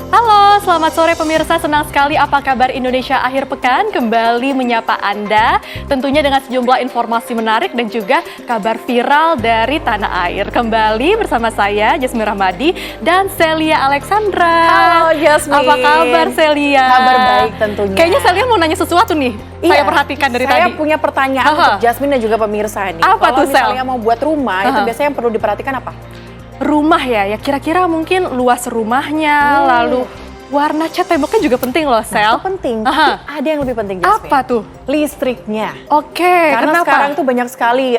Halo, selamat sore pemirsa. Senang sekali apa kabar Indonesia akhir pekan kembali menyapa Anda. Tentunya dengan sejumlah informasi menarik dan juga kabar viral dari tanah air. Kembali bersama saya, Jasmine Rahmadi dan Celia Alexandra. Halo Jasmine. Apa kabar Celia? Kabar baik tentunya. Kayaknya Celia mau nanya sesuatu nih. Saya perhatikan dari tadi. Saya punya pertanyaan untuk Jasmine dan juga pemirsa nih. Apa Kalau tuh, Sel? misalnya mau buat rumah, itu biasanya yang perlu diperhatikan apa? Rumah ya kira-kira mungkin luas rumahnya, lalu warna cat temboknya juga penting loh, Sel. Itu penting, tapi ada yang lebih penting Jasmine. Apa tuh? Listriknya. Oke, Karena kenapa? sekarang tuh banyak sekali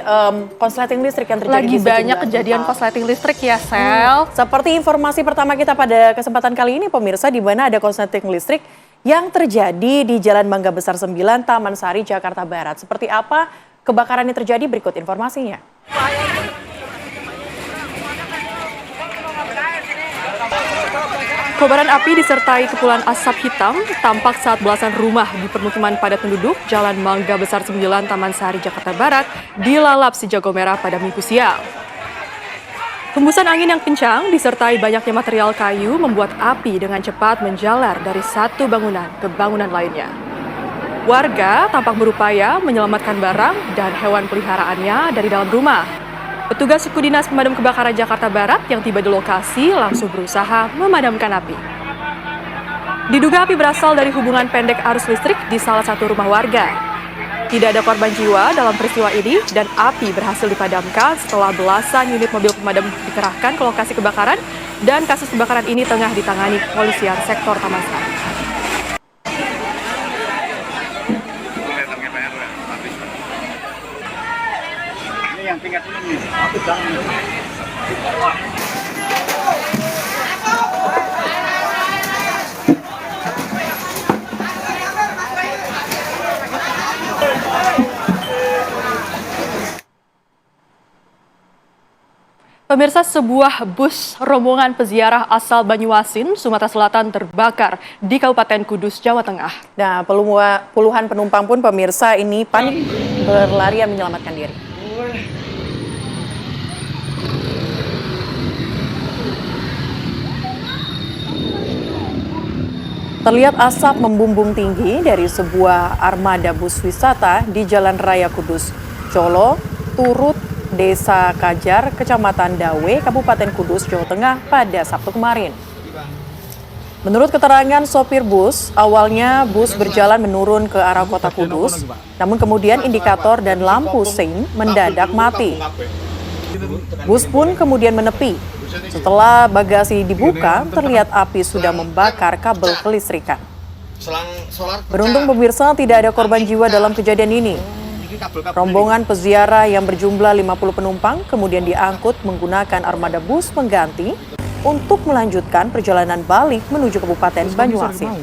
konsleting listrik yang terjadi Lagi di sejumlah banyak kejadian tempat. korsleting listrik ya, Sel. Seperti informasi pertama kita pada kesempatan kali ini pemirsa, di mana ada konsleting listrik yang terjadi di Jalan Mangga Besar 9, Taman Sari, Jakarta Barat. Seperti apa kebakaran yang terjadi? Berikut informasinya. Kobaran api disertai kepulan asap hitam tampak saat belasan rumah di permukiman padat penduduk Jalan Mangga Besar 9, Taman Sari, Jakarta Barat dilalap si jago merah pada Minggu siang. Hembusan angin yang kencang disertai banyaknya material kayu membuat api dengan cepat menjalar dari satu bangunan ke bangunan lainnya. Warga tampak berupaya menyelamatkan barang dan hewan peliharaannya dari dalam rumah. Petugas suku dinas pemadam kebakaran Jakarta Barat yang tiba di lokasi langsung berusaha memadamkan api. Diduga api berasal dari hubungan pendek arus listrik di salah satu rumah warga. Tidak ada korban jiwa dalam peristiwa ini dan api berhasil dipadamkan setelah belasan unit mobil pemadam dikerahkan ke lokasi kebakaran dan kasus kebakaran ini tengah ditangani kepolisian sektor Taman Sari. Yang tingkat ini aku jangan. Pemirsa, sebuah bus rombongan peziarah asal Banyuasin, Sumatera Selatan terbakar di Kabupaten Kudus, Jawa Tengah. Nah, puluhan penumpang pun pemirsa ini panik berlarian menyelamatkan diri. Terlihat asap membumbung tinggi dari sebuah armada bus wisata di Jalan Raya Kudus, Colo, Turut, Desa Kajar, Kecamatan Dawe, Kabupaten Kudus, Jawa Tengah pada Sabtu kemarin. Menurut keterangan sopir bus, awalnya bus berjalan menurun ke arah kota Kudus, namun kemudian indikator dan lampu sein mendadak mati. Bus pun kemudian menepi. Setelah bagasi dibuka, terlihat api sudah membakar kabel kelistrikan. Beruntung pemirsa tidak ada korban jiwa dalam kejadian ini. Rombongan peziarah yang berjumlah 50 penumpang kemudian diangkut menggunakan armada bus pengganti untuk melanjutkan perjalanan balik menuju Kabupaten Banyuasin.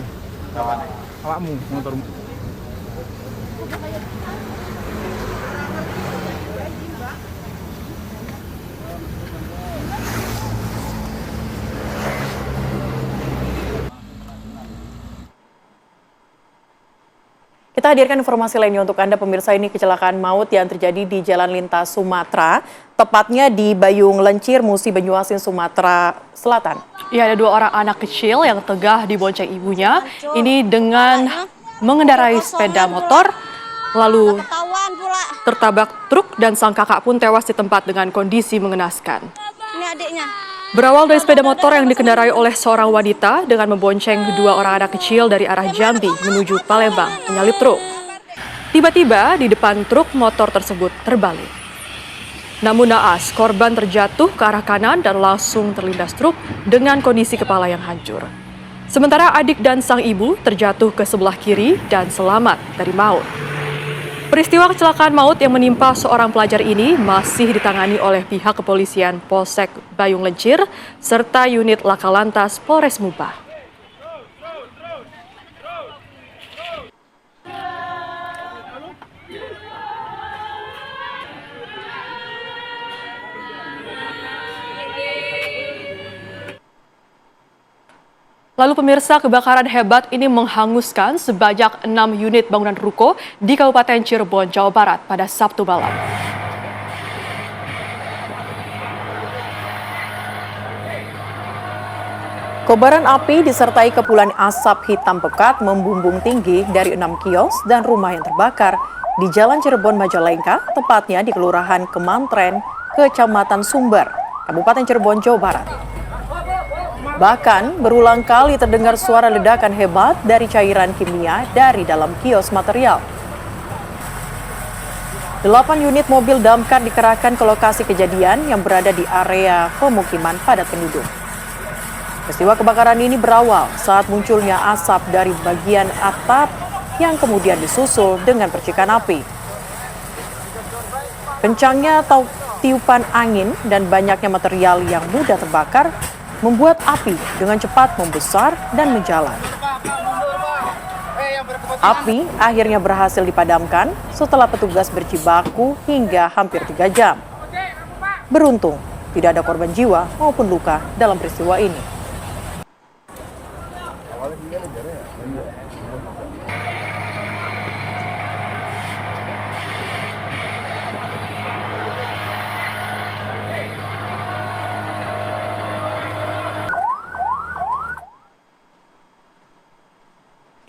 Kita hadirkan informasi lainnya untuk Anda pemirsa. Ini kecelakaan maut yang terjadi di Jalan Lintas Sumatera, tepatnya di Bayung Lencir, Musi, Banyuasin, Sumatera Selatan. Ya, ada dua orang anak kecil yang tengah dibonceng ibunya. Ini dengan mengendarai sepeda motor, lalu tertabrak truk dan sang kakak pun tewas di tempat dengan kondisi mengenaskan. Ini adiknya. Berawal dari sepeda motor yang dikendarai oleh seorang wanita dengan membonceng dua orang anak kecil dari arah Jambi menuju Palembang menyalip truk. Tiba-tiba di depan truk motor tersebut terbalik. Namun naas, korban terjatuh ke arah kanan dan langsung terlindas truk dengan kondisi kepala yang hancur. Sementara adik dan sang ibu terjatuh ke sebelah kiri dan selamat dari maut. Peristiwa kecelakaan maut yang menimpa seorang pelajar ini masih ditangani oleh pihak kepolisian Polsek Bayung Lencir serta unit Laka Lantas Polres Mubah. Lalu pemirsa, kebakaran hebat ini menghanguskan sebanyak 6 unit bangunan ruko di Kabupaten Cirebon, Jawa Barat pada Sabtu malam. Kobaran api disertai kepulan asap hitam pekat membumbung tinggi dari 6 kios dan rumah yang terbakar di Jalan Cirebon Majalengka, tepatnya di Kelurahan Kemantren, Kecamatan Sumber, Kabupaten Cirebon, Jawa Barat. Bahkan berulang kali terdengar suara ledakan hebat dari cairan kimia dari dalam kios material. 8 unit mobil damkar dikerahkan ke lokasi kejadian yang berada di area pemukiman padat penduduk. Peristiwa kebakaran ini berawal saat munculnya asap dari bagian atap yang kemudian disusul dengan percikan api. Kencangnya tiupan angin dan banyaknya material yang mudah terbakar membuat api dengan cepat membesar dan menjalar. Api akhirnya berhasil dipadamkan setelah petugas berjibaku hingga hampir 3 jam. Beruntung, tidak ada korban jiwa maupun luka dalam peristiwa ini.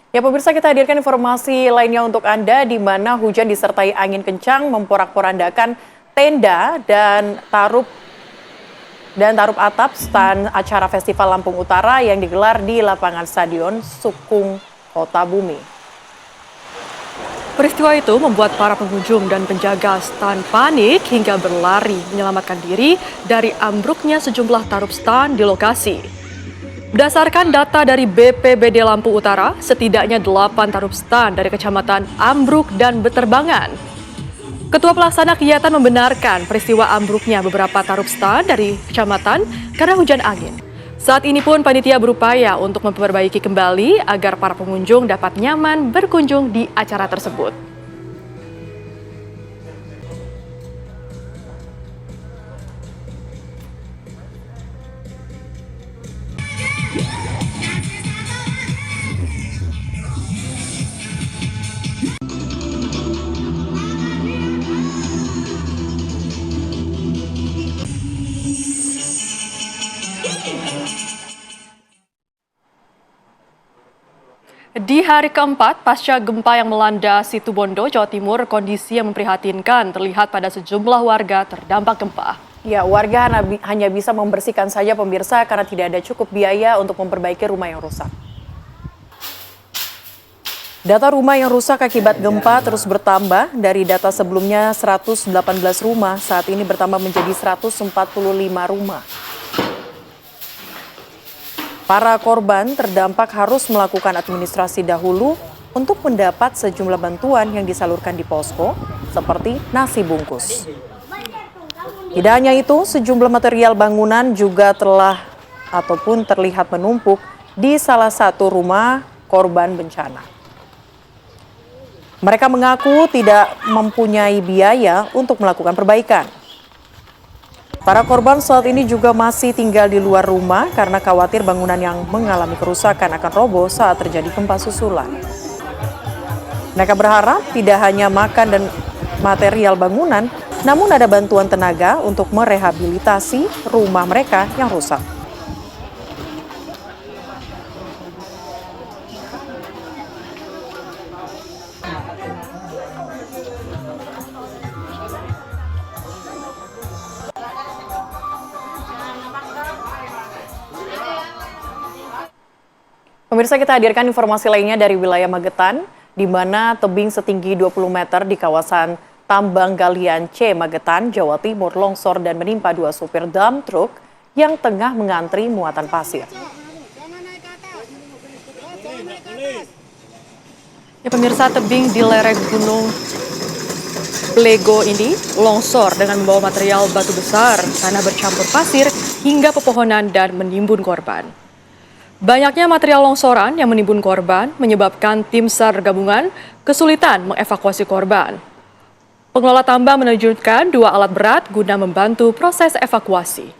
Ya pemirsa, kita hadirkan informasi lainnya untuk Anda di mana hujan disertai angin kencang memporak-porandakan tenda dan tarup atap stand acara Festival Lampung Utara yang digelar di lapangan Stadion Sukung, Kota Bumi. Peristiwa itu membuat para pengunjung dan penjaga stand panik hingga berlari menyelamatkan diri dari ambruknya sejumlah tarup stand di lokasi. Berdasarkan data dari BPBD Lampung Utara, setidaknya 8 tarup stand dari kecamatan ambruk dan beterbangan. Ketua Pelaksana Kegiatan membenarkan peristiwa ambruknya beberapa tarup stand dari kecamatan karena hujan angin. Saat ini pun panitia berupaya untuk memperbaiki kembali agar para pengunjung dapat nyaman berkunjung di acara tersebut. Di hari keempat pasca gempa yang melanda Situbondo, Jawa Timur, kondisi yang memprihatinkan terlihat pada sejumlah warga terdampak gempa. Ya, warga hanya bisa membersihkan saja pemirsa karena tidak ada cukup biaya untuk memperbaiki rumah yang rusak. Data rumah yang rusak akibat gempa terus bertambah. Dari data sebelumnya 118 rumah, saat ini bertambah menjadi 145 rumah. Para korban terdampak harus melakukan administrasi dahulu untuk mendapat sejumlah bantuan yang disalurkan di posko, seperti nasi bungkus. Tidak hanya itu, sejumlah material bangunan juga terlihat menumpuk di salah satu rumah korban bencana. Mereka mengaku tidak mempunyai biaya untuk melakukan perbaikan. Para korban saat ini juga masih tinggal di luar rumah karena khawatir bangunan yang mengalami kerusakan akan roboh saat terjadi gempa susulan. Mereka berharap tidak hanya makan dan material bangunan, namun ada bantuan tenaga untuk merehabilitasi rumah mereka yang rusak. Pemirsa, kita hadirkan informasi lainnya dari wilayah Magetan, di mana tebing setinggi 20 meter di kawasan Tambang Galian C, Magetan, Jawa Timur longsor dan menimpa 2 supir dump truck yang tengah mengantri muatan pasir. Ya, pemirsa, tebing di lereng Gunung Blego ini longsor dengan membawa material batu besar, tanah bercampur pasir, hingga pepohonan dan menimbun korban. Banyaknya material longsoran yang menimbun korban menyebabkan tim SAR gabungan kesulitan mengevakuasi korban. Pengelola tambang menerjunkan 2 alat berat guna membantu proses evakuasi.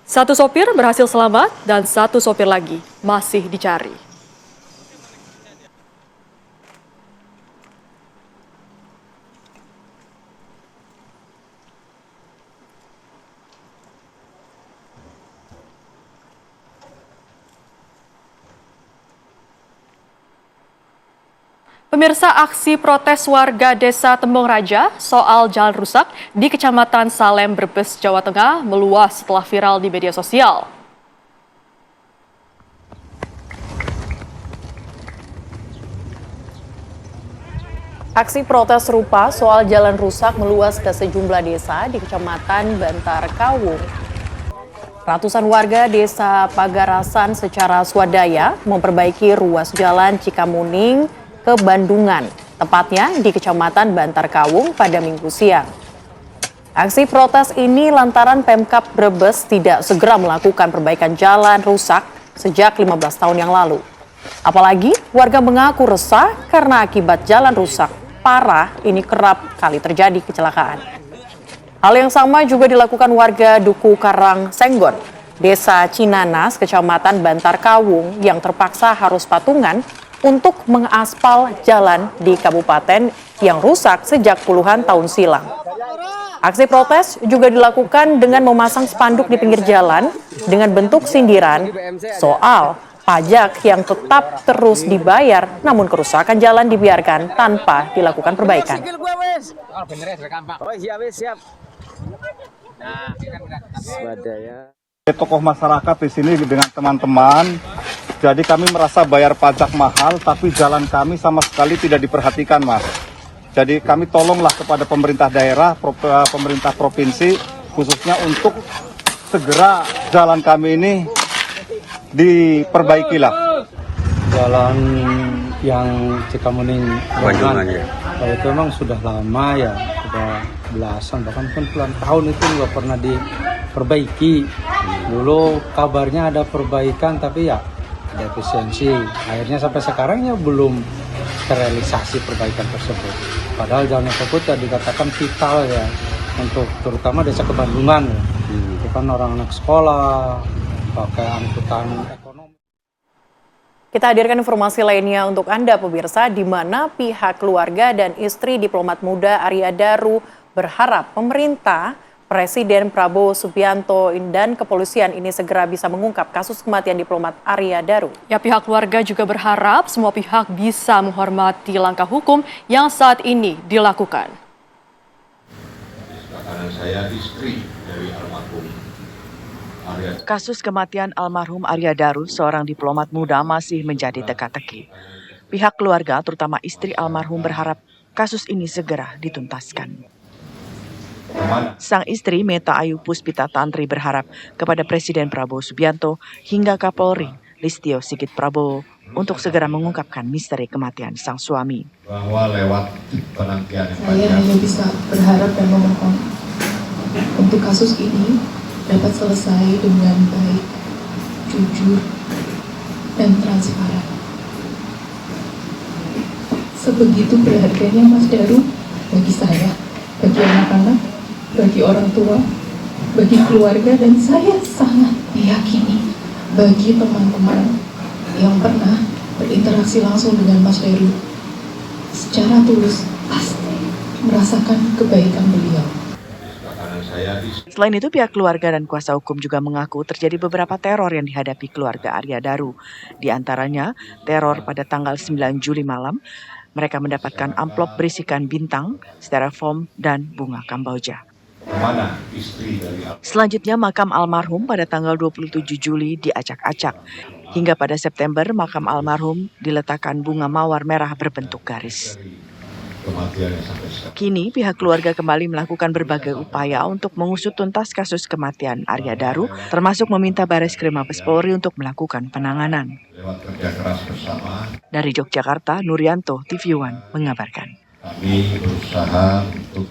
1 sopir berhasil selamat dan 1 sopir lagi masih dicari. Pemirsa, aksi protes warga Desa Tembong Raja soal jalan rusak di Kecamatan Salem, Brebes, Jawa Tengah meluas setelah viral di media sosial. Aksi protes serupa soal jalan rusak meluas ke sejumlah desa di Kecamatan Bantar Kawung. Ratusan warga desa Pagarasan secara swadaya memperbaiki ruas jalan Cikamuning ke Bandungan, tepatnya di Kecamatan Bantar Kawung pada Minggu siang. Aksi protes ini lantaran Pemkab Brebes tidak segera melakukan perbaikan jalan rusak sejak 15 tahun yang lalu. Apalagi warga mengaku resah karena akibat jalan rusak parah ini kerap kali terjadi kecelakaan. Hal yang sama juga dilakukan warga Duku Karang Senggon, Desa Cinanas, Kecamatan Bantar Kawung yang terpaksa harus patungan untuk mengaspal jalan di kabupaten yang rusak sejak puluhan tahun silam. Aksi protes juga dilakukan dengan memasang spanduk di pinggir jalan dengan bentuk sindiran soal pajak yang tetap terus dibayar namun kerusakan jalan dibiarkan tanpa dilakukan perbaikan. Tokoh masyarakat di sini dengan teman-teman, jadi kami merasa bayar pajak mahal, tapi jalan kami sama sekali tidak diperhatikan, Mas. Jadi kami tolonglah kepada pemerintah daerah, pemerintah provinsi, khususnya untuk segera jalan kami ini diperbaikilah. Jalan yang Cikamuning Bandungan ya. Kalau itu memang sudah lama ya, sudah belasan bahkan puluhan tahun itu nggak pernah diperbaiki. Dulu kabarnya ada perbaikan tapi ya ada efisiensi. Akhirnya sampai sekarang ya belum terrealisasi perbaikan tersebut. Padahal jalan tersebut ya dikatakan vital ya untuk terutama desa Kebandungan ya. Itu kan orang anak sekolah pakai angkutan ekonomi. Kita hadirkan informasi lainnya untuk Anda pemirsa, di mana pihak keluarga dan istri diplomat muda Arya Daru berharap pemerintah, Presiden Prabowo Subianto dan kepolisian ini segera bisa mengungkap kasus kematian diplomat Arya Daru. Ya, pihak keluarga juga berharap semua pihak bisa menghormati langkah hukum yang saat ini dilakukan. Karena saya istri dari almarhum Arya. Kasus kematian almarhum Arya Daru, seorang diplomat muda, masih menjadi teka-teki. Pihak keluarga, terutama istri almarhum, berharap kasus ini segera dituntaskan. Sang istri, Meta Ayu Puspita Tantri, berharap kepada Presiden Prabowo Subianto hingga Kapolri Listio Sigit Prabowo untuk segera mengungkapkan misteri kematian sang suami. Bahwa lewat penantian yang saya hanya bisa berharap dan memohon untuk kasus ini dapat selesai dengan baik, jujur, dan transparan. Sebegitu berharganya Mas Daru bagi saya, bagi anak-anak, bagi orang tua, bagi keluarga, dan saya sangat meyakini bagi teman-teman yang pernah berinteraksi langsung dengan Mas Daru secara tulus pasti merasakan kebaikan beliau. Selain itu, pihak keluarga dan kuasa hukum juga mengaku terjadi beberapa teror yang dihadapi keluarga Arya Daru. Di antaranya, teror pada tanggal 9 Juli malam, mereka mendapatkan amplop berisikan bintang, styrofoam, dan bunga kamboja. Selanjutnya, makam almarhum pada tanggal 27 Juli diacak-acak. Hingga pada September, makam almarhum diletakkan bunga mawar merah berbentuk garis. Kini pihak keluarga kembali melakukan berbagai upaya untuk mengusut tuntas kasus kematian Arya Daru, termasuk meminta Bareskrim Mabes Polri untuk melakukan penanganan. Dari Yogyakarta, Nurianto, TV One mengabarkan. Kami berusaha untuk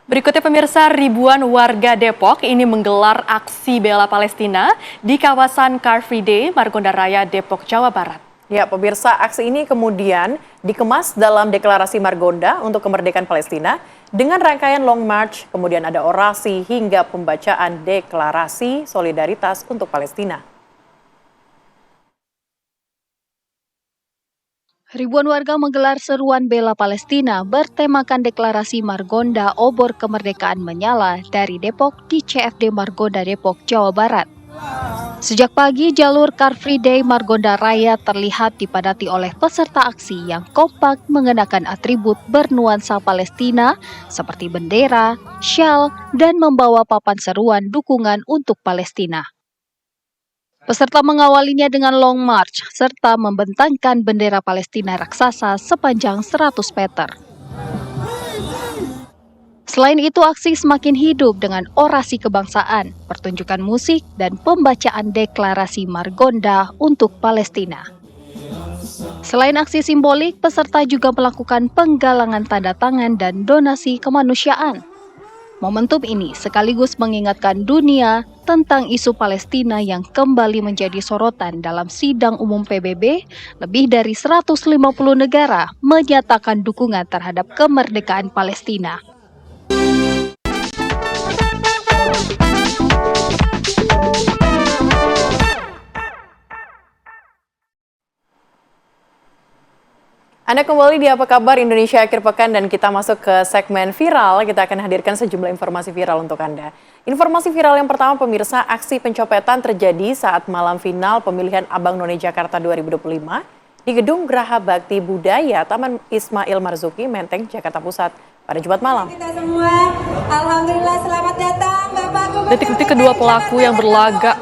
Berikutnya pemirsa, ribuan warga Depok ini menggelar aksi bela Palestina di kawasan Car Free Day, Margonda Raya, Depok, Jawa Barat. Ya, pemirsa, aksi ini kemudian dikemas dalam deklarasi Margonda untuk kemerdekaan Palestina dengan rangkaian long march, kemudian ada orasi hingga pembacaan deklarasi solidaritas untuk Palestina. Ribuan warga menggelar seruan bela Palestina bertemakan deklarasi Margonda Obor Kemerdekaan Menyala dari Depok di CFD Margonda Depok, Jawa Barat. Sejak pagi, jalur Car Free Day Margonda Raya terlihat dipadati oleh peserta aksi yang kompak mengenakan atribut bernuansa Palestina seperti bendera, syal, dan membawa papan seruan dukungan untuk Palestina. Peserta mengawalinya dengan long march serta membentangkan bendera Palestina raksasa sepanjang 100 meter. Selain itu, aksi semakin hidup dengan orasi kebangsaan, pertunjukan musik, dan pembacaan deklarasi Margonda untuk Palestina. Selain aksi simbolik, peserta juga melakukan penggalangan tanda tangan dan donasi kemanusiaan. Momentum ini sekaligus mengingatkan dunia tentang isu Palestina yang kembali menjadi sorotan dalam sidang umum PBB. Lebih dari 150 negara menyatakan dukungan terhadap kemerdekaan Palestina. Anda kembali di Apa Kabar Indonesia Akhir Pekan dan kita masuk ke segmen viral. Kita akan hadirkan sejumlah informasi viral untuk Anda. Informasi viral yang pertama, pemirsa, aksi pencopetan terjadi saat malam final pemilihan Abang None Jakarta 2025 di Gedung Graha Bakti Budaya Taman Ismail Marzuki, Menteng, Jakarta Pusat pada Jumat malam. Kita semua, alhamdulillah selamat datang Bapak Gubernur. Detik-detik kedua pelaku yang berlagak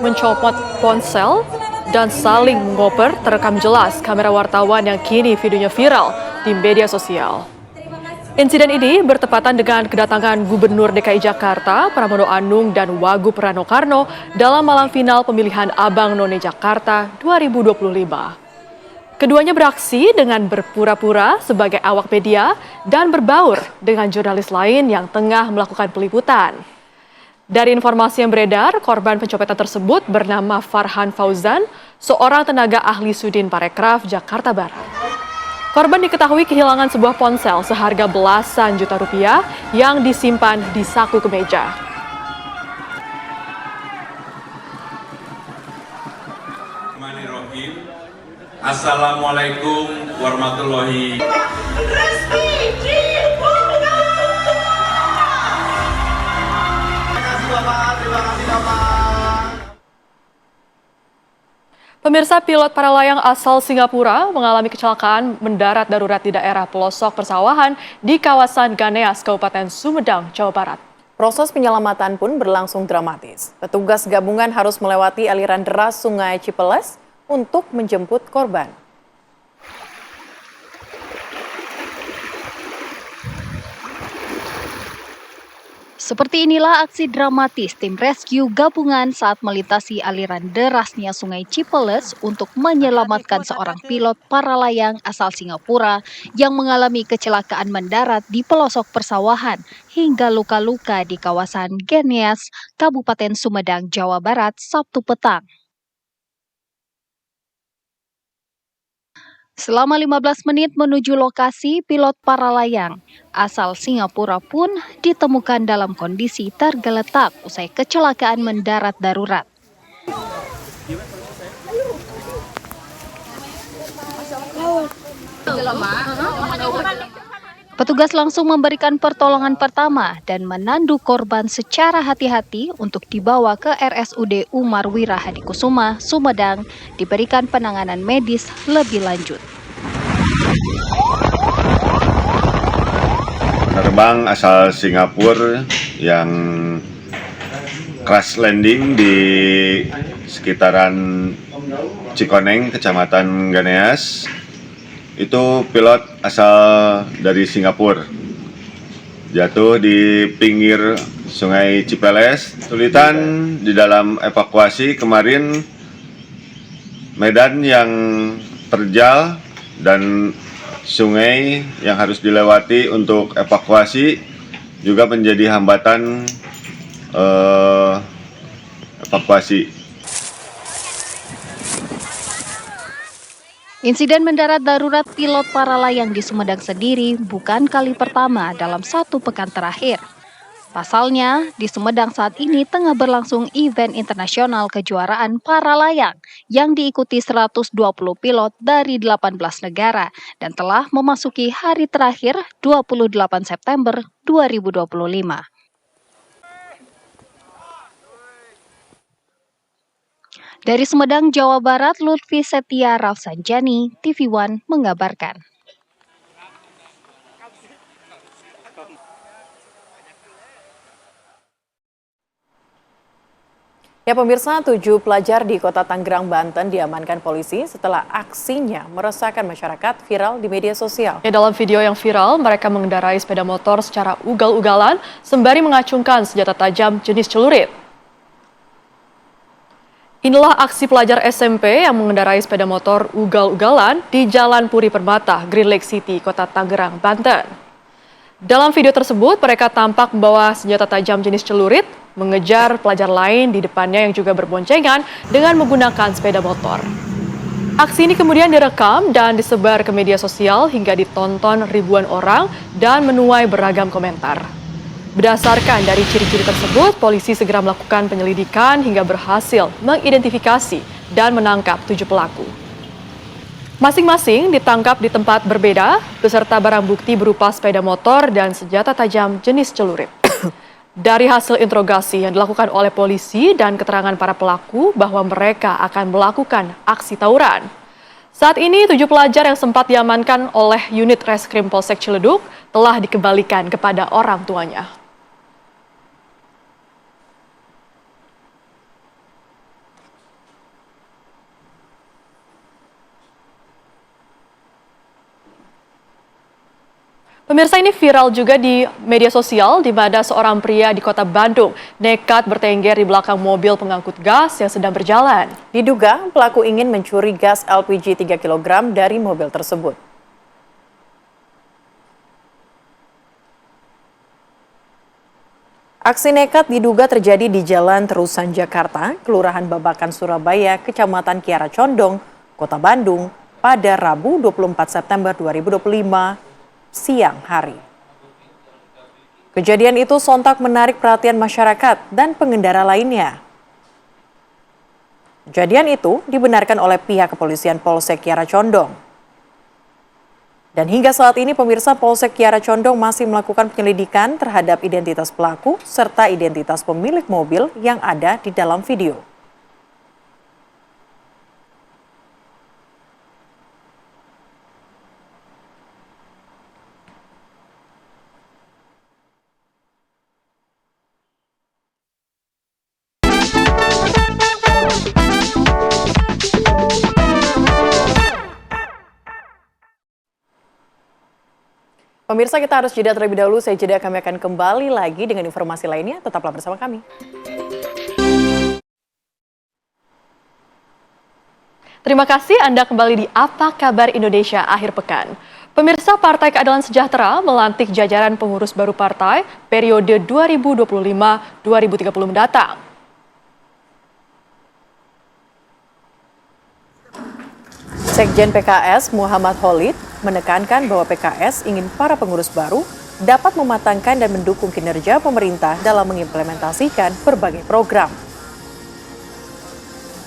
mencopot ponsel dan saling mengoper terekam jelas kamera wartawan yang kini videonya viral di media sosial. Insiden ini bertepatan dengan kedatangan Gubernur DKI Jakarta Pramono Anung dan Wagub Rano Karno dalam malam final pemilihan Abang None Jakarta 2025. Keduanya beraksi dengan berpura-pura sebagai awak media dan berbaur dengan jurnalis lain yang tengah melakukan peliputan. Dari informasi yang beredar, korban pencopetan tersebut bernama Farhan Fauzan, seorang tenaga ahli Sudin Parekraf, Jakarta Barat. Korban diketahui kehilangan sebuah ponsel seharga belasan juta rupiah yang disimpan di saku kemeja. Assalamualaikum warahmatullahi Pemirsa, pilot para layang asal Singapura mengalami kecelakaan mendarat darurat di daerah pelosok persawahan di kawasan Ganeas, Kabupaten Sumedang, Jawa Barat. Proses penyelamatan pun berlangsung dramatis. Petugas gabungan harus melewati aliran deras Sungai Cipeles untuk menjemput korban. Seperti inilah aksi dramatis tim rescue gabungan saat melintasi aliran derasnya Sungai Cipeles untuk menyelamatkan seorang pilot para layang asal Singapura yang mengalami kecelakaan mendarat di pelosok persawahan hingga luka-luka di kawasan Ganeas, Kabupaten Sumedang, Jawa Barat, Sabtu petang. Selama 15 menit menuju lokasi, pilot para layang asal Singapura pun ditemukan dalam kondisi tergeletak usai kecelakaan mendarat darurat. Petugas langsung memberikan pertolongan pertama dan menandu korban secara hati-hati untuk dibawa ke RSUD Umar Wira Hadikusuma, Sumedang, diberikan penanganan medis lebih lanjut. Penerbang asal Singapura yang crash landing di sekitaran Cikoneng, Kecamatan Ganeas. Itu pilot asal dari Singapura. Jatuh di pinggir Sungai Cipeles. Kesulitan di dalam evakuasi kemarin, medan yang terjal dan sungai yang harus dilewati untuk evakuasi juga menjadi hambatan evakuasi. Insiden mendarat darurat pilot para layang di Sumedang sendiri bukan kali pertama dalam 1 pekan terakhir. Pasalnya, di Sumedang saat ini tengah berlangsung event internasional kejuaraan para layang yang diikuti 120 pilot dari 18 negara dan telah memasuki hari terakhir 28 September 2025. Dari Sumedang, Jawa Barat, Lutfi Setia Rafsanjani, TV One mengabarkan. Ya pemirsa, 7 pelajar di Kota Tangerang, Banten diamankan polisi setelah aksinya meresahkan masyarakat viral di media sosial. Ya, dalam video yang viral, mereka mengendarai sepeda motor secara ugal-ugalan sembari mengacungkan senjata tajam jenis celurit. Inilah aksi pelajar SMP yang mengendarai sepeda motor ugal-ugalan di Jalan Puri Permata, Green Lake City, Kota Tangerang, Banten. Dalam video tersebut, mereka tampak membawa senjata tajam jenis celurit, mengejar pelajar lain di depannya yang juga berboncengan dengan menggunakan sepeda motor. Aksi ini kemudian direkam dan disebar ke media sosial hingga ditonton ribuan orang dan menuai beragam komentar. Berdasarkan dari ciri-ciri tersebut, polisi segera melakukan penyelidikan hingga berhasil mengidentifikasi dan menangkap 7 pelaku. Masing-masing ditangkap di tempat berbeda beserta barang bukti berupa sepeda motor dan senjata tajam jenis celurit. Dari hasil interogasi yang dilakukan oleh polisi dan keterangan para pelaku bahwa mereka akan melakukan aksi tawuran. Saat ini 7 pelajar yang sempat diamankan oleh unit Reskrim Polsek Ciledug telah dikembalikan kepada orang tuanya. Pemirsa, ini viral juga di media sosial di mana seorang pria di Kota Bandung nekat bertengger di belakang mobil pengangkut gas yang sedang berjalan. Diduga pelaku ingin mencuri gas LPG 3 kg dari mobil tersebut. Aksi nekat diduga terjadi di Jalan Terusan Jakarta, Kelurahan Babakan, Surabaya, Kecamatan Kiara Condong, Kota Bandung, pada Rabu 24 September 2025. Siang hari. Kejadian itu sontak menarik perhatian masyarakat dan pengendara lainnya. Kejadian itu dibenarkan oleh pihak kepolisian Polsek Kiara Condong. Dan hingga saat ini pemirsa, Polsek Kiara Condong masih melakukan penyelidikan terhadap identitas pelaku serta identitas pemilik mobil yang ada di dalam video. Pemirsa, kita harus jeda terlebih dahulu. Saya jeda, kami akan kembali lagi dengan informasi lainnya. Tetaplah bersama kami. Terima kasih Anda kembali di Apa Kabar Indonesia akhir pekan. Pemirsa, Partai Keadilan Sejahtera melantik jajaran pengurus baru partai periode 2025-2030 mendatang. Sekjen PKS Muhammad Khalid menekankan bahwa PKS ingin para pengurus baru dapat mematangkan dan mendukung kinerja pemerintah dalam mengimplementasikan berbagai program.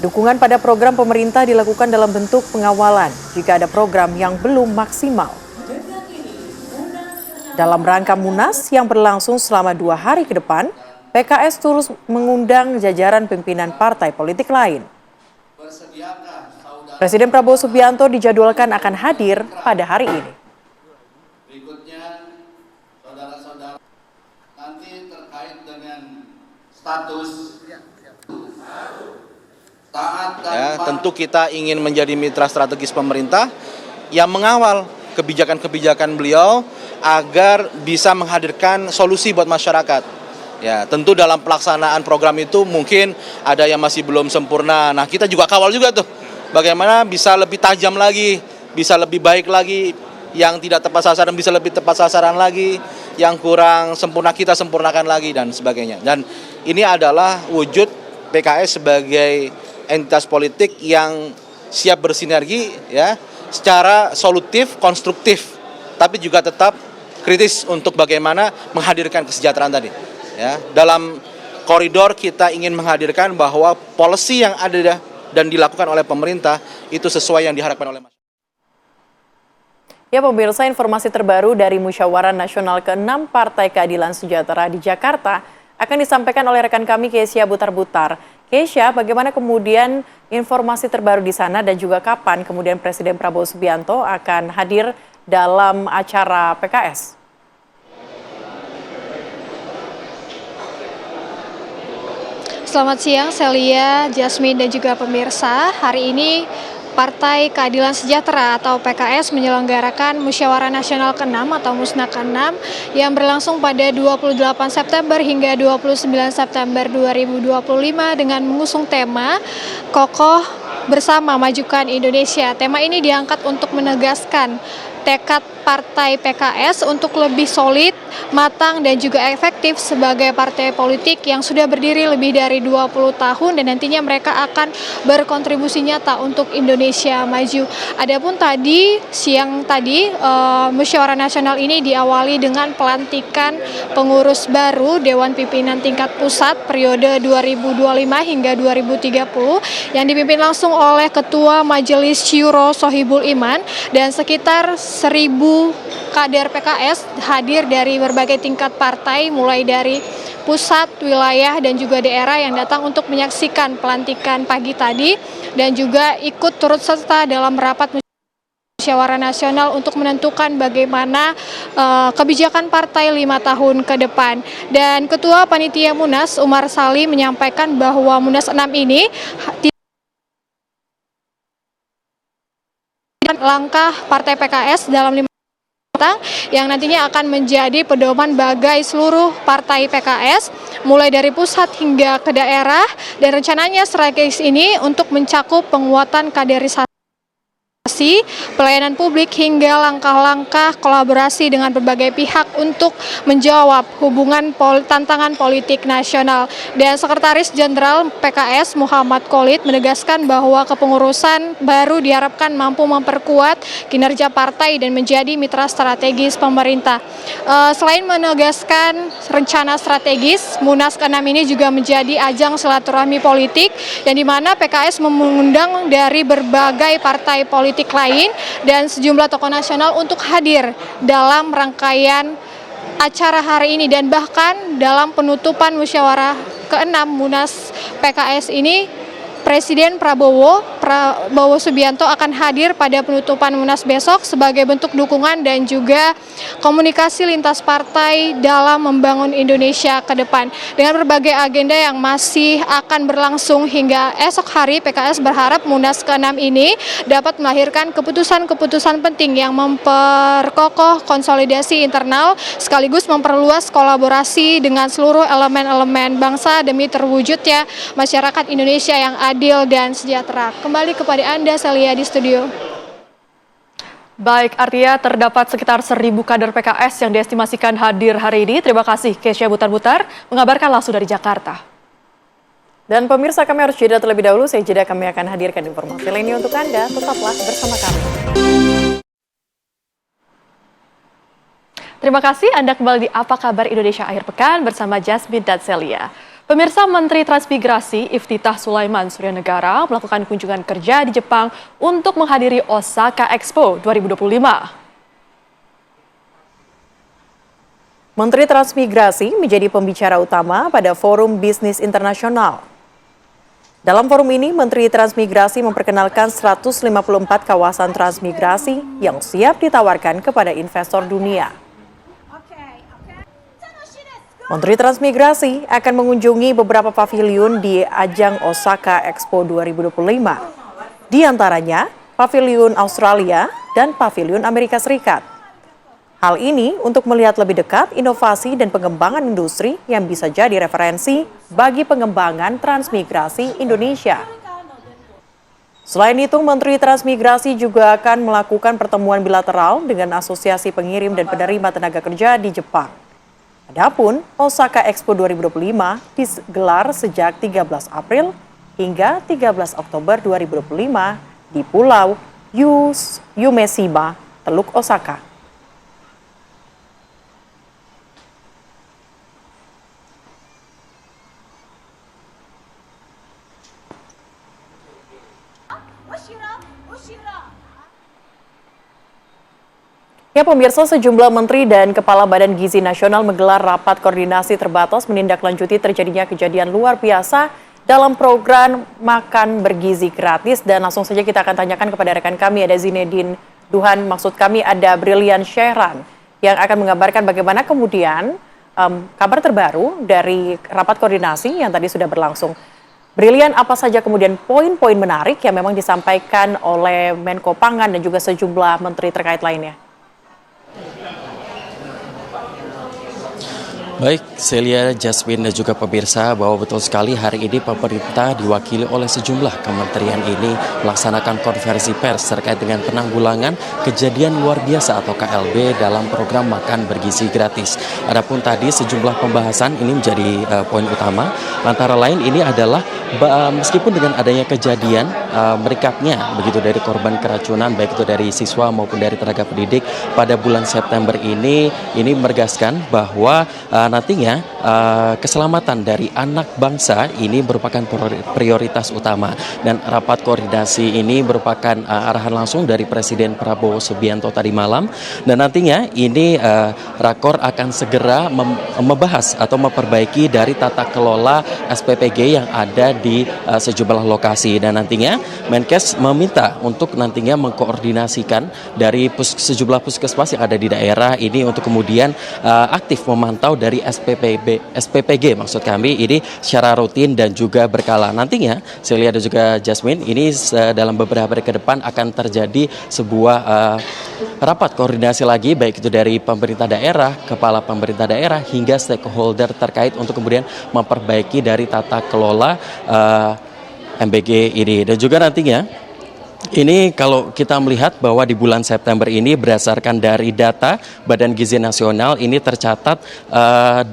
Dukungan pada program pemerintah dilakukan dalam bentuk pengawalan jika ada program yang belum maksimal. Dalam rangka Munas yang berlangsung selama 2 hari ke depan, PKS terus mengundang jajaran pimpinan partai politik lain. Presiden Prabowo Subianto dijadwalkan akan hadir pada hari ini. Berikutnya, saudara-saudara, nanti terkait dengan status taat dan tentu kita ingin menjadi mitra strategis pemerintah yang mengawal kebijakan-kebijakan beliau agar bisa menghadirkan solusi buat masyarakat. Ya, tentu dalam pelaksanaan program itu mungkin ada yang masih belum sempurna. Nah, kita juga kawal juga tuh. Bagaimana bisa lebih tajam lagi, bisa lebih baik lagi, yang tidak tepat sasaran bisa lebih tepat sasaran lagi, yang kurang sempurna kita sempurnakan lagi, dan sebagainya. Dan ini adalah wujud PKS sebagai entitas politik yang siap bersinergi ya, secara solutif, konstruktif, tapi juga tetap kritis untuk bagaimana menghadirkan kesejahteraan tadi. Ya, dalam koridor kita ingin menghadirkan bahwa policy yang ada dan dilakukan oleh pemerintah itu sesuai yang diharapkan oleh masyarakat. Ya pemirsa, informasi terbaru dari Musyawarah Nasional ke-6 Partai Keadilan Sejahtera di Jakarta akan disampaikan oleh rekan kami Kesia Butar-Butar. Keisha, bagaimana kemudian informasi terbaru di sana dan juga kapan kemudian Presiden Prabowo Subianto akan hadir dalam acara PKS? Selamat siang, Celia, Jasmine, dan juga pemirsa. Hari ini Partai Keadilan Sejahtera atau PKS menyelenggarakan Musyawarah Nasional ke-6 atau Musna ke-6 yang berlangsung pada 28 September hingga 29 September 2025 dengan mengusung tema Kokoh Bersama Majukan Indonesia. Tema ini diangkat untuk menegaskan tekad Partai PKS untuk lebih solid, matang, dan juga efektif sebagai partai politik yang sudah berdiri lebih dari 20 tahun dan nantinya mereka akan berkontribusi nyata untuk Indonesia maju. Adapun siang tadi Musyawarah Nasional ini diawali dengan pelantikan pengurus baru Dewan Pimpinan Tingkat Pusat periode 2025 hingga 2030 yang dipimpin langsung oleh Ketua Majelis Syuro Sohibul Iman dan sekitar 1.000 kader PKS hadir dari berbagai tingkat partai mulai dari pusat, wilayah, dan juga daerah yang datang untuk menyaksikan pelantikan pagi tadi dan juga ikut turut serta dalam rapat Musyawarah Nasional untuk menentukan bagaimana kebijakan partai 5 tahun ke depan. Dan Ketua Panitia Munas Umar Sali menyampaikan bahwa Munas 6 ini langkah Partai PKS dalam 5 yang nantinya akan menjadi pedoman bagi seluruh partai PKS mulai dari pusat hingga ke daerah dan rencananya strategis ini untuk mencakup penguatan kaderisasi, pelayanan publik hingga langkah-langkah kolaborasi dengan berbagai pihak untuk menjawab tantangan politik nasional. Dan Sekretaris Jenderal PKS Muhammad Khalid menegaskan bahwa kepengurusan baru diharapkan mampu memperkuat kinerja partai dan menjadi mitra strategis pemerintah. Selain menegaskan rencana strategis, Munas ke-6 ini juga menjadi ajang silaturahmi politik yang dimana PKS mengundang dari berbagai partai politik lain dan sejumlah tokoh nasional untuk hadir dalam rangkaian acara hari ini dan bahkan dalam penutupan musyawarah ke-6 Munas PKS ini Presiden Prabowo Subianto akan hadir pada penutupan Munas besok sebagai bentuk dukungan dan juga komunikasi lintas partai dalam membangun Indonesia ke depan. Dengan berbagai agenda yang masih akan berlangsung hingga esok hari, PKS berharap Munas ke-6 ini dapat melahirkan keputusan-keputusan penting yang memperkokoh konsolidasi internal sekaligus memperluas kolaborasi dengan seluruh elemen-elemen bangsa demi terwujudnya masyarakat Indonesia yang adil dan sejahtera. Kembali kepada Anda, Celia, di studio. Baik, artinya terdapat sekitar 1.000 kader PKS yang diestimasikan hadir hari ini. Terima kasih, Keisha Butar-Butar, mengabarkan langsung dari Jakarta. Dan pemirsa, kami harus jeda terlebih dahulu. Saya jeda, kami akan hadirkan informasi lainnya untuk Anda. Tetaplah bersama kami. Terima kasih, Anda kembali di Apa Kabar Indonesia Akhir Pekan bersama Jasmine dan Celia. Pemirsa, Menteri Transmigrasi Iftithah Sulaiman Suryanegara melakukan kunjungan kerja di Jepang untuk menghadiri Osaka Expo 2025. Menteri Transmigrasi menjadi pembicara utama pada Forum Bisnis Internasional. Dalam forum ini, Menteri Transmigrasi memperkenalkan 154 kawasan transmigrasi yang siap ditawarkan kepada investor dunia. Menteri Transmigrasi akan mengunjungi beberapa paviliun di ajang Osaka Expo 2025. Di antaranya, paviliun Australia dan paviliun Amerika Serikat. Hal ini untuk melihat lebih dekat inovasi dan pengembangan industri yang bisa jadi referensi bagi pengembangan transmigrasi Indonesia. Selain itu, Menteri Transmigrasi juga akan melakukan pertemuan bilateral dengan Asosiasi Pengirim dan Penerima Tenaga Kerja di Jepang. Adapun Osaka Expo 2025 digelar sejak 13 April hingga 13 Oktober 2025 di Pulau Umeshima, Teluk Osaka. Ya pemirsa, sejumlah menteri dan Kepala Badan Gizi Nasional menggelar rapat koordinasi terbatas menindaklanjuti terjadinya kejadian luar biasa dalam program Makan Bergizi Gratis. Dan langsung saja kita akan tanyakan kepada rekan kami, ada Zinedine Duhan, maksud kami ada Brilian Syahran yang akan menggambarkan bagaimana kemudian kabar terbaru dari rapat koordinasi yang tadi sudah berlangsung. Brilian, apa saja kemudian poin-poin menarik yang memang disampaikan oleh Menko Pangan dan juga sejumlah menteri terkait lainnya? Baik, Celia, Jasmine dan juga pemirsa, bahwa betul sekali hari ini pemerintah diwakili oleh sejumlah kementerian ini melaksanakan konferensi pers terkait dengan penanggulangan kejadian luar biasa atau KLB dalam program Makan Bergizi Gratis. Adapun tadi sejumlah pembahasan ini menjadi poin utama, antara lain ini adalah meskipun dengan adanya kejadian meningkatnya begitu dari korban keracunan baik itu dari siswa maupun dari tenaga pendidik pada bulan September ini menegaskan bahwa nantinya keselamatan dari anak bangsa ini merupakan prioritas utama, dan rapat koordinasi ini merupakan arahan langsung dari Presiden Prabowo Subianto tadi malam, dan nantinya ini rakor akan segera membahas atau memperbaiki dari tata kelola SPPG yang ada di sejumlah lokasi, dan nantinya Menkes meminta untuk nantinya mengkoordinasikan dari sejumlah puskesmas yang ada di daerah ini untuk kemudian aktif memantau dari SPPG maksud kami ini secara rutin dan juga berkala. Nantinya Celia dan juga Jasmine, ini dalam beberapa hari ke depan akan terjadi sebuah rapat koordinasi lagi baik itu dari pemerintah daerah, kepala pemerintah daerah hingga stakeholder terkait untuk kemudian memperbaiki dari tata kelola MBG ini. Dan juga nantinya ini kalau kita melihat bahwa di bulan September ini berdasarkan dari data Badan Gizi Nasional ini tercatat 2.210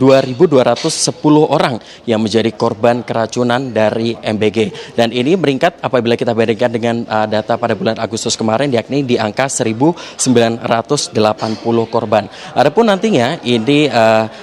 orang yang menjadi korban keracunan dari MBG. Dan ini meningkat apabila kita bandingkan dengan data pada bulan Agustus kemarin, yakni di angka 1.980 korban. Adapun nantinya ini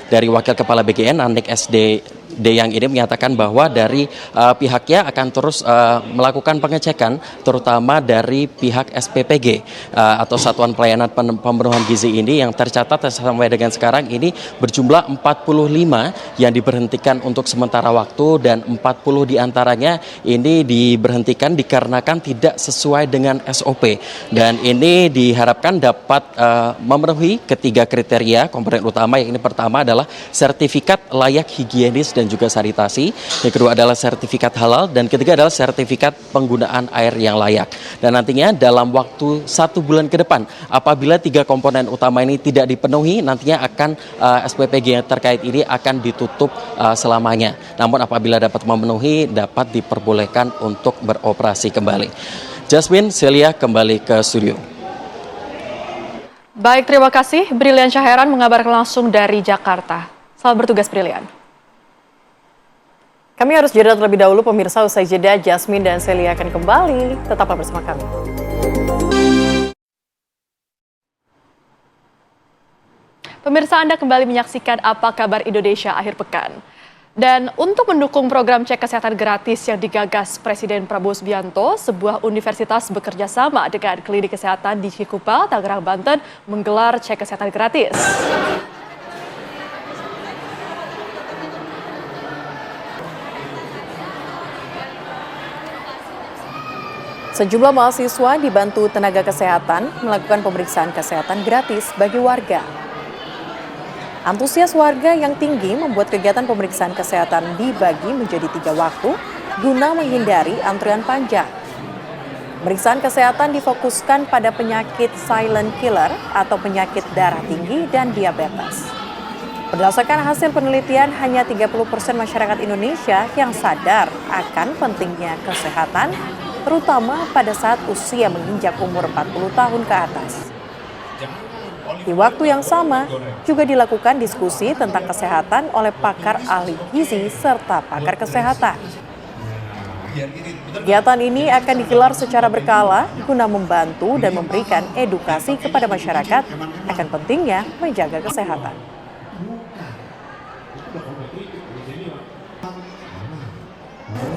dari Wakil Kepala BGN Andik SD yang ini menyatakan bahwa dari pihaknya akan terus melakukan pengecekan terutama dari pihak SPPG atau Satuan Pelayanan Pemenuhan Gizi ini yang tercatat sampai dengan sekarang ini berjumlah 45 yang diberhentikan untuk sementara waktu, dan 40 diantaranya ini diberhentikan dikarenakan tidak sesuai dengan SOP, dan ini diharapkan dapat memenuhi ketiga kriteria komponen utama, yang ini pertama adalah sertifikat layak higienis dan juga sanitasi, yang kedua adalah sertifikat halal, dan ketiga adalah sertifikat penggunaan air yang layak. Dan nantinya dalam waktu 1 bulan ke depan apabila 3 komponen utama ini tidak dipenuhi, nantinya akan SPPG yang terkait ini akan ditutup selamanya. Namun apabila dapat memenuhi dapat diperbolehkan untuk beroperasi kembali. Jasmine, Celia kembali ke studio. Baik, terima kasih. Brilian Syahran mengabarkan langsung dari Jakarta. Selamat bertugas, Brilian. Kami harus jeda terlebih dahulu, pemirsa. Usai jeda, Jasmine dan Celia akan kembali. Tetaplah bersama kami. Pemirsa, Anda kembali menyaksikan Apa Kabar Indonesia akhir pekan. Dan untuk mendukung program cek kesehatan gratis yang digagas Presiden Prabowo Subianto, sebuah universitas bekerja sama dengan klinik kesehatan di Cikupa, Tangerang, Banten menggelar cek kesehatan gratis. Sejumlah mahasiswa dibantu tenaga kesehatan melakukan pemeriksaan kesehatan gratis bagi warga. Antusias warga yang tinggi membuat kegiatan pemeriksaan kesehatan dibagi menjadi 3 waktu guna menghindari antrian panjang. Pemeriksaan kesehatan difokuskan pada penyakit silent killer atau penyakit darah tinggi dan diabetes. Berdasarkan hasil penelitian, hanya 30% masyarakat Indonesia yang sadar akan pentingnya kesehatan, terutama pada saat usia menginjak umur 40 tahun ke atas. Di waktu yang sama, juga dilakukan diskusi tentang kesehatan oleh pakar ahli gizi serta pakar kesehatan. Kegiatan ini akan digelar secara berkala guna membantu dan memberikan edukasi kepada masyarakat akan pentingnya menjaga kesehatan.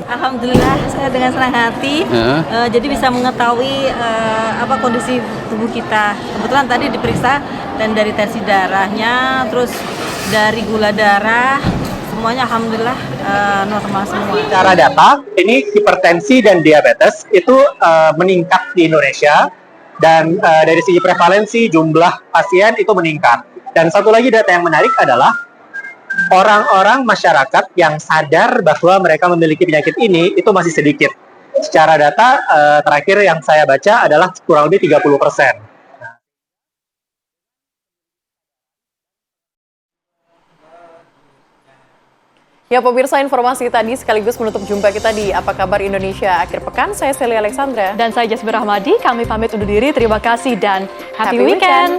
Alhamdulillah, saya dengan senang hati jadi bisa mengetahui kondisi tubuh kita. Kebetulan tadi diperiksa dan dari tensi darahnya, terus dari gula darah semuanya alhamdulillah normal semua. Secara data, ini hipertensi dan diabetes itu meningkat di Indonesia, dan dari segi prevalensi jumlah pasien itu meningkat. Dan satu lagi data yang menarik adalah orang-orang masyarakat yang sadar bahwa mereka memiliki penyakit ini itu masih sedikit. Secara data terakhir yang saya baca adalah kurang lebih 30%. Ya pemirsa, informasi tadi sekaligus menutup jumpa kita di Apa Kabar Indonesia akhir pekan. Saya Celia Alexandra. Dan saya Jasmine Rahmadi, kami pamit undur diri. Terima kasih dan happy weekend.